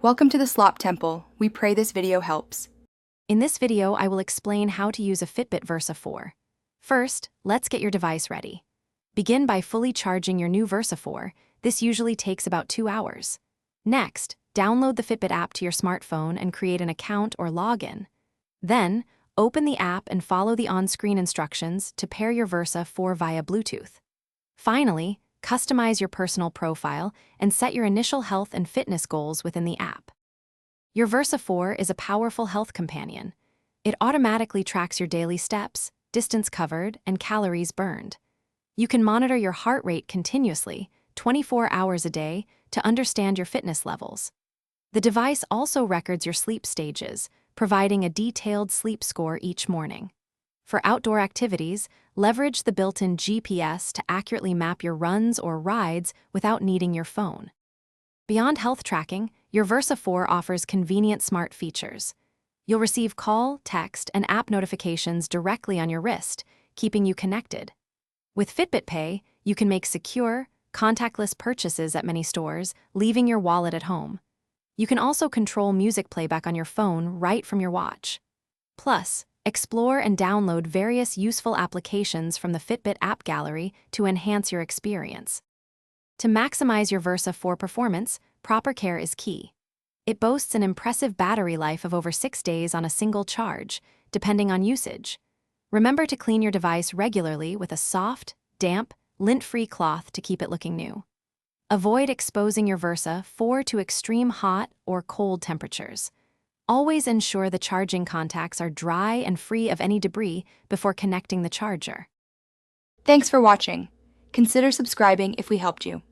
Welcome to the Slop Temple. We pray this video helps. In this video, I will explain how to use a Fitbit Versa 4. First, let's get your device ready. Begin by fully charging your new Versa 4. This usually takes about 2 hours. Next, download the Fitbit app to your smartphone and create an account or login. Then, open the app and follow the on-screen instructions to pair your Versa 4 via Bluetooth. Finally, customize your personal profile and set your initial health and fitness goals within the app. Your Versa 4 is a powerful health companion. It automatically tracks your daily steps, distance covered, and calories burned. You can monitor your heart rate continuously, 24 hours a day, to understand your fitness levels. The device also records your sleep stages, providing a detailed sleep score each morning. For outdoor activities, leverage the built-in GPS to accurately map your runs or rides without needing your phone. Beyond health tracking, your Versa 4 offers convenient smart features. You'll receive call, text, and app notifications directly on your wrist, keeping you connected. With Fitbit Pay, you can make secure, contactless purchases at many stores, leaving your wallet at home. You can also control music playback on your phone right from your watch. Plus, explore and download various useful applications from the Fitbit app gallery to enhance your experience. To maximize your Versa 4 performance, proper care is key. It boasts an impressive battery life of over 6 days on a single charge, depending on usage. Remember to clean your device regularly with a soft, damp, lint-free cloth to keep it looking new. Avoid exposing your Versa 4 to extreme hot or cold temperatures. Always ensure the charging contacts are dry and free of any debris before connecting the charger. Thanks for watching. Consider subscribing if we helped you.